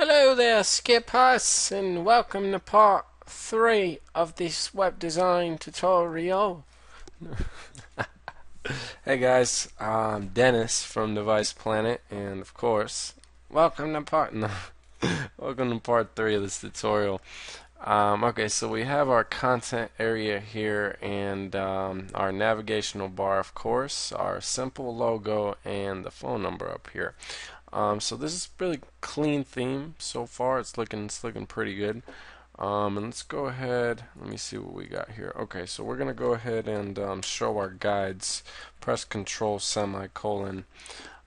Hello there, Skip Us, and welcome to part 3 of this web design tutorial. Hey guys, I'm Dennis from Device Planet, and of course, welcome to part no, welcome to part 3 of this tutorial. Okay, so we have our content area here, and our navigational bar, of course, our simple logo, and the phone number up here. So this is really clean theme so far. It's looking pretty good. And let's go ahead. Let me see what we got here. Okay, so we're gonna go ahead and show our guides. Press Control semicolon.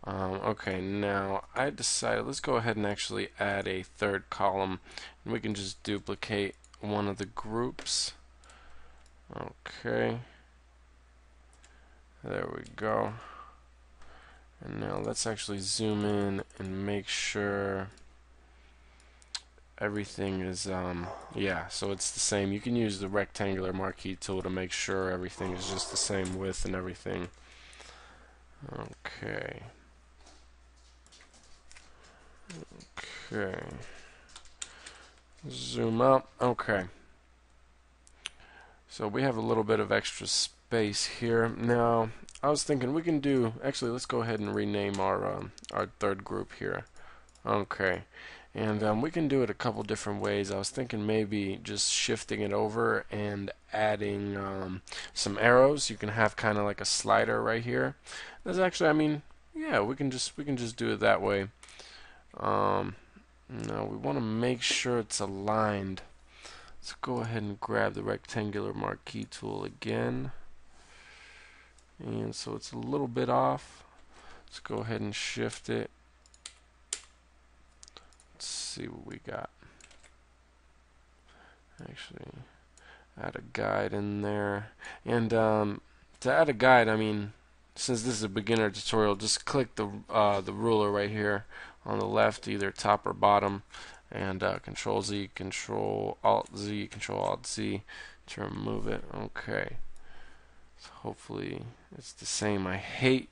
Okay, now I decided let's go ahead and actually add a third column, and we can just duplicate one of the groups. Okay, there we go. And now let's actually zoom in and make sure everything is yeah, so it's the same. You can use the rectangular marquee tool to make sure everything is just the same width and everything. Okay. Okay. Zoom up. Okay. So we have a little bit of extra space here. Now, I was thinking we can do, actually let's go ahead and rename our third group here. Okay. And we can do it a couple different ways. I was thinking maybe just shifting it over and adding some arrows. You can have kind of like a slider right here. That's actually, I mean, yeah, we can just do it that way. Now we want to make sure it's aligned. Let's go ahead and grab the rectangular marquee tool again. And so it's a little bit off. Let's go ahead and shift it. Let's see what we got. Actually, add a guide in there. And to add a guide, I mean, since this is a beginner tutorial, just click the ruler right here on the left, either top or bottom, and Control Z, Control Alt Z, Control Alt Z to remove it. Okay. So hopefully it's the same. I hate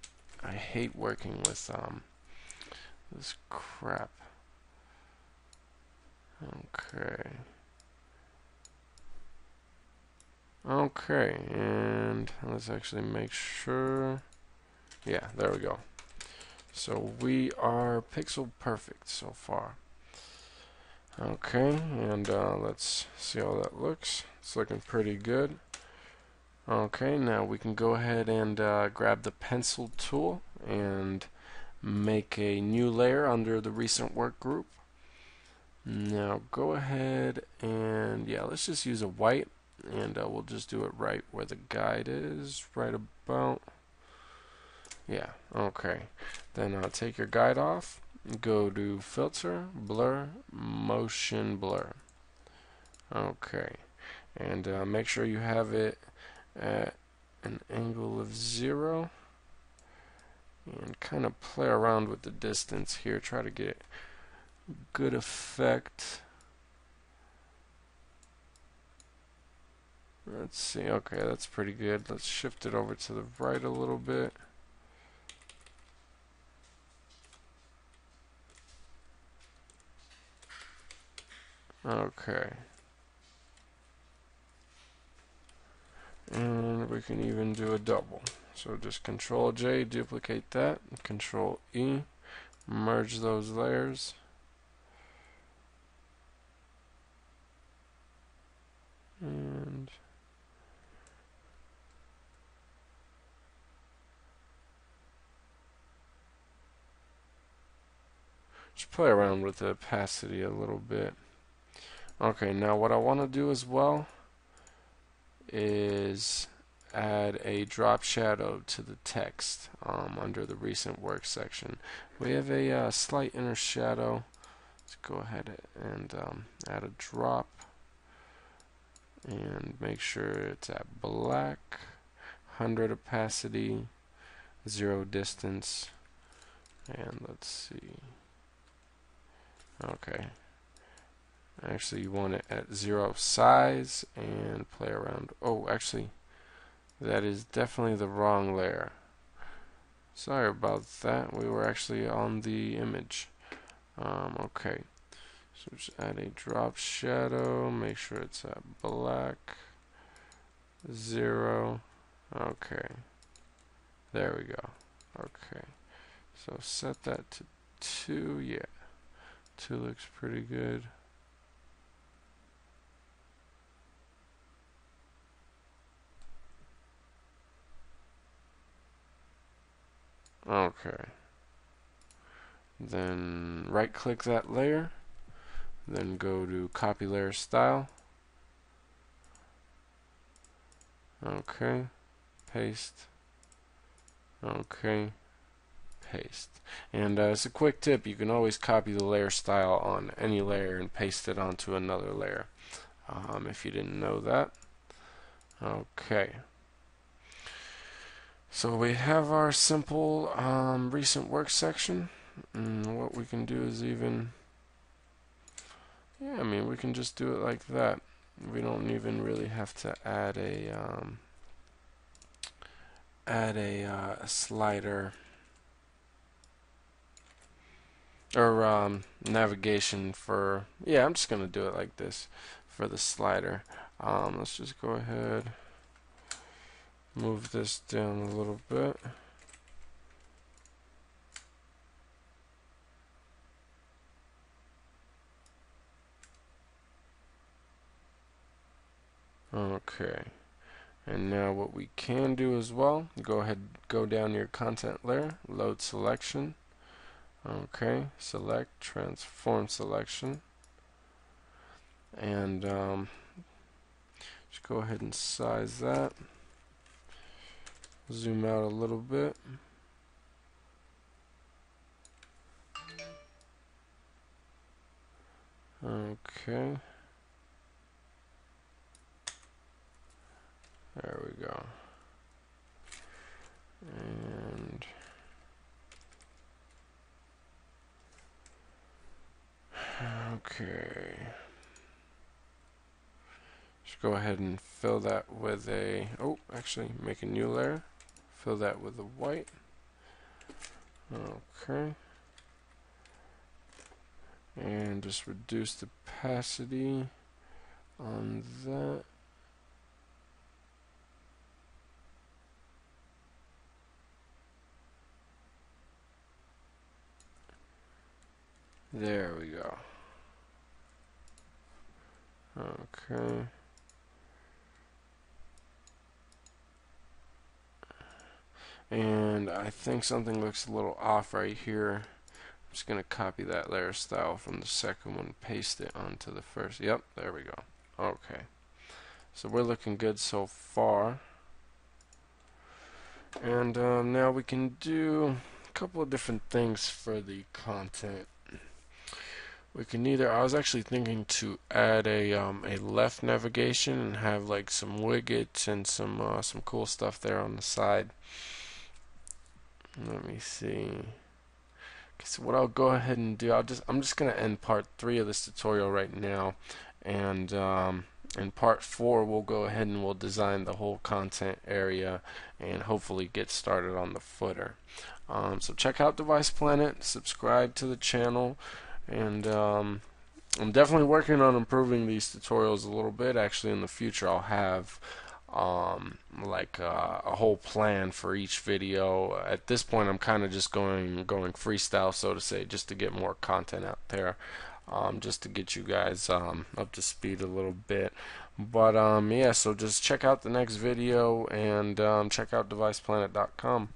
working with this crap. Okay. Okay, and let's actually make sure. Yeah, there we go. So we are pixel perfect so far. Okay, and let's see how that looks. It's looking pretty good. Okay, now we can go ahead and grab the pencil tool and make a new layer under the recent work group. Now go ahead and, yeah, let's just use a white, and we'll just do it right where the guide is, right about. Yeah, okay. Then take your guide off, go to Filter, Blur, Motion Blur. Okay, and make sure you have it at an angle of 0, and kind of play around with the distance here. Try to get good effect. Let's see. Okay, that's pretty good. Let's shift it over to the right a little bit. Okay. And we can even do a double. So just Control J, duplicate that, Control E, merge those layers. And just play around with the opacity a little bit. Okay, now what I want to do as well is add a drop shadow to the text under the recent work section. We have a slight inner shadow. Let's go ahead and add a drop and make sure it's at black, 100 opacity, 0 distance, and let's see. Okay. Actually, you want it at 0 size and play around. Oh, actually, that is definitely the wrong layer. Sorry about that. We were actually on the image. Okay. So just add a drop shadow, make sure it's at black, 0. Okay, there we go. Okay, so set that to 2. Yeah, 2 looks pretty good. Okay, then right click that layer, then go to copy layer style. Okay, paste. Okay, paste. And as a quick tip, you can always copy the layer style on any layer and paste it onto another layer, if you didn't know that. Okay, so we have our simple recent work section, and what we can do is even, yeah, I mean, we can just do it like that. We don't even really have to add a slider or navigation for, yeah, I'm just gonna do it like this for the slider. Let's just go ahead, move this down a little bit. Okay, and now what we can do as well, go ahead, go down your content layer, load selection. Okay, select transform selection, and just go ahead and size that. Zoom out a little bit. Okay, there we go. And okay, just go ahead and fill that with a, oh, actually make a new layer, fill that with a white. Okay, and just reduce the opacity on that. There we go. Okay. And I think something looks a little off right here. I'm just going to copy that layer style from the second one, paste it onto the first. Yep, there we go. Okay. So we're looking good so far. And now we can do a couple of different things for the content. We can either, I was actually thinking to add a left navigation and have like some widgets and some cool stuff there on the side. Let me see. Okay, so what I'll go ahead and do, I'm just gonna end part 3 of this tutorial right now, and in part 4 we'll go ahead and we'll design the whole content area and hopefully get started on the footer. So check out Device Planet, subscribe to the channel, and I'm definitely working on improving these tutorials a little bit. Actually, in the future I'll have like a whole plan for each video. At this point I'm kind of just going freestyle, so to say, just to get more content out there, just to get you guys up to speed a little bit. But yeah, so just check out the next video and check out deviceplanet.com.